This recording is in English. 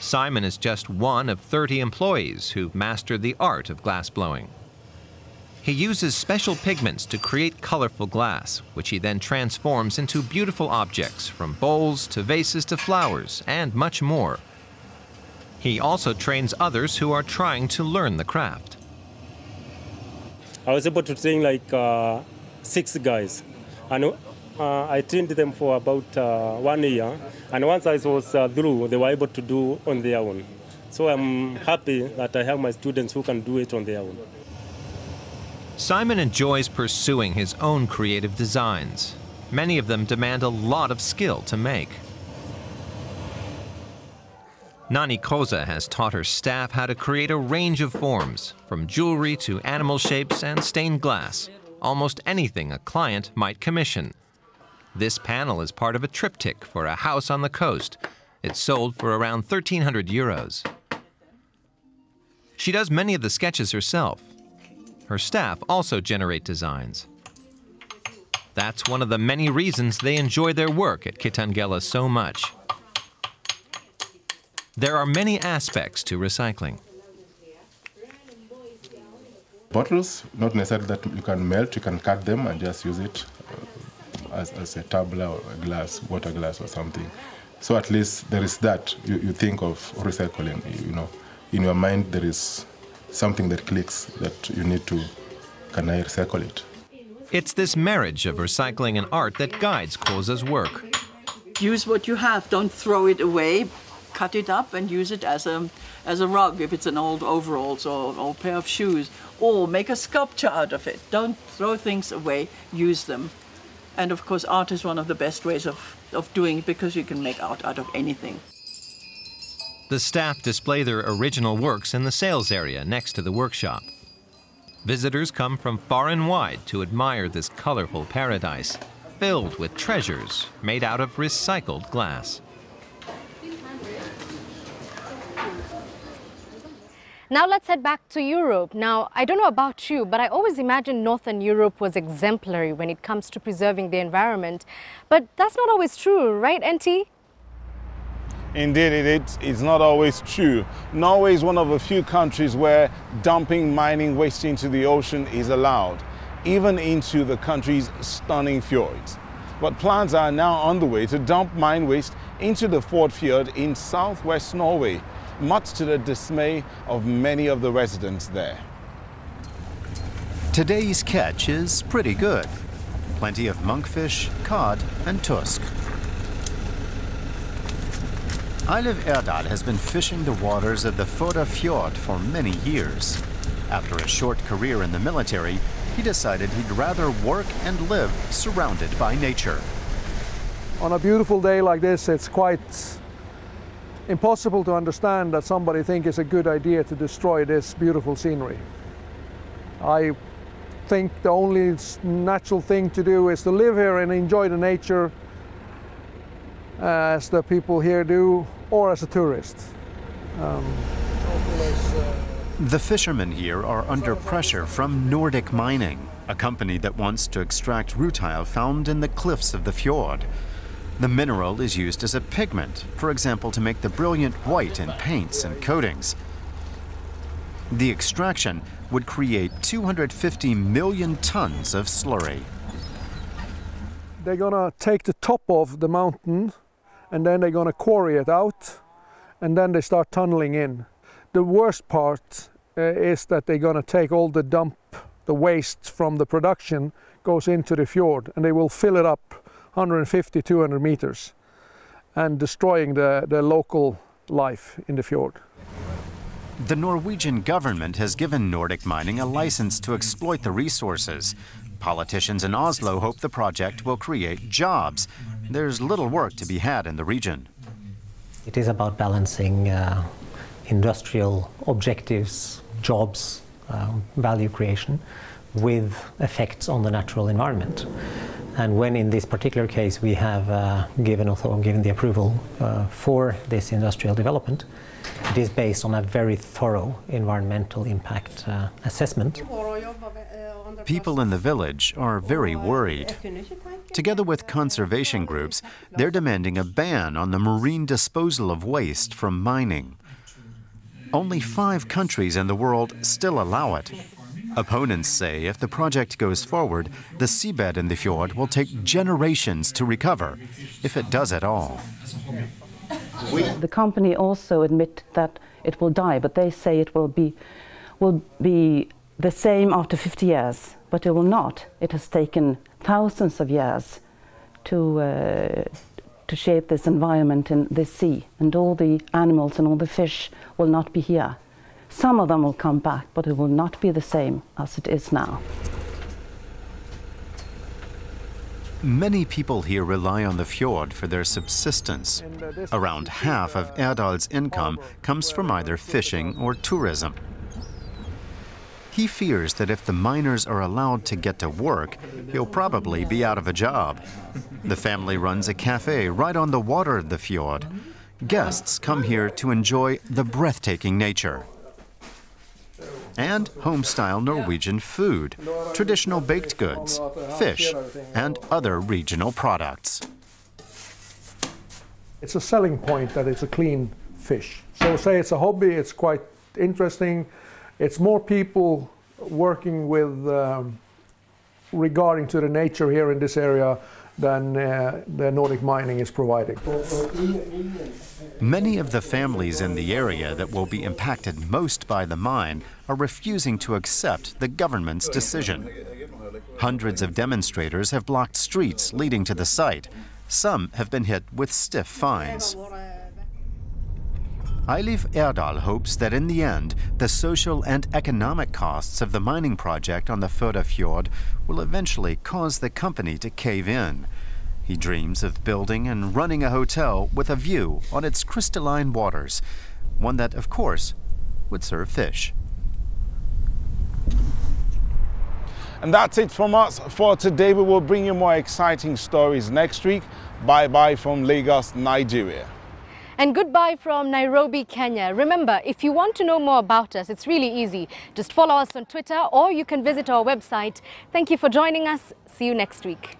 Simon is just one of 30 employees who've mastered the art of glass blowing. He uses special pigments to create colorful glass, which he then transforms into beautiful objects, from bowls to vases to flowers, and much more. He also trains others who are trying to learn the craft. I was able to train like 6 guys. And I trained them for about 1 year. And once I was through, they were able to do on their own. So I'm happy that I have my students who can do it on their own. Simon enjoys pursuing his own creative designs. Many of them demand a lot of skill to make. Nani Koza has taught her staff how to create a range of forms, from jewelry to animal shapes and stained glass, almost anything a client might commission. This panel is part of a triptych for a house on the coast. It's sold for around 1,300 euros. She does many of the sketches herself. Her staff also generate designs. That's one of the many reasons they enjoy their work at Kitangela so much. There are many aspects to recycling. Bottles, not necessarily that you can melt, you can cut them and just use it as a tumbler or a glass, water glass or something. So at least there is that. You think of recycling, you know. In your mind there is something that clicks that you need to, can I recycle it? It's this marriage of recycling and art that guides Koza's work. Use what you have, don't throw it away. Cut it up and use it as a rug if it's an old overalls or an old pair of shoes, or make a sculpture out of it. Don't throw things away, use them. And of course art is one of the best ways of doing it, because you can make art out of anything. The staff display their original works in the sales area next to the workshop. Visitors come from far and wide to admire this colorful paradise, filled with treasures made out of recycled glass. Now let's head back to Europe. Now, I don't know about you, but I always imagined Northern Europe was exemplary when it comes to preserving the environment. But that's not always true, right, NT? Indeed, it's not always true. Norway is one of a few countries where dumping mining waste into the ocean is allowed, even into the country's stunning fjords. But plans are now on the way to dump mine waste into the Ford Fjord in southwest Norway, much to the dismay of many of the residents there. Today's catch is pretty good. Plenty of monkfish, cod, and tusk. Eilev Erdal has been fishing the waters of the Førde Fjord for many years. After a short career in the military, he decided he'd rather work and live surrounded by nature. On a beautiful day like this, it's quite impossible to understand that somebody thinks it's a good idea to destroy this beautiful scenery. I think the only natural thing to do is to live here and enjoy the nature as the people here do, or as a tourist. The fishermen here are under pressure from Nordic Mining, a company that wants to extract rutile found in the cliffs of the fjord. The mineral is used as a pigment, for example, to make the brilliant white in paints and coatings. The extraction would create 250 million tons of slurry. They're gonna take the top of the mountain and then they're gonna quarry it out, and then they start tunneling in. The worst part is that they're gonna take all the waste from the production goes into the fjord, and they will fill it up 150, 200 meters, and destroying the local life in the fjord. The Norwegian government has given Nordic Mining a license to exploit the resources. Politicians in Oslo hope the project will create jobs. There's little work to be had in the region. It is about balancing industrial objectives, jobs, value creation, with effects on the natural environment. And when in this particular case we have given the approval for this industrial development, it is based on a very thorough environmental impact assessment. People in the village are very worried. Together with conservation groups, they're demanding a ban on the marine disposal of waste from mining. Only 5 countries in the world still allow it. Opponents say if the project goes forward, the seabed in the fjord will take generations to recover, if it does at all. The company also admit that it will die, but they say it will be the same after 50 years, but it will not. It has taken thousands of years to shape this environment in this sea, and all the animals and all the fish will not be here. Some of them will come back, but it will not be the same as it is now. Many people here rely on the fjord for their subsistence. Around half of Erdal's income comes from either fishing or tourism. He fears that if the miners are allowed to get to work, he'll probably be out of a job. The family runs a cafe right on the water of the fjord. Guests come here to enjoy the breathtaking nature. And home-style Norwegian food, traditional baked goods, fish, and other regional products. It's a selling point that it's a clean fish. So say it's a hobby, it's quite interesting. It's more people working with regarding to the nature here in this area than the Nordic mining is providing. Many of the families in the area that will be impacted most by the mine are refusing to accept the government's decision. Hundreds of demonstrators have blocked streets leading to the site. Some have been hit with stiff fines. Eilif Erdal hopes that in the end, the social and economic costs of the mining project on the Førdefjord will eventually cause the company to cave in. He dreams of building and running a hotel with a view on its crystalline waters, one that, of course, would serve fish. And that's it from us for today. We will bring you more exciting stories next week. Bye-bye from Lagos, Nigeria. And goodbye from Nairobi, Kenya. Remember, if you want to know more about us, it's really easy. Just follow us on Twitter or you can visit our website. Thank you for joining us. See you next week.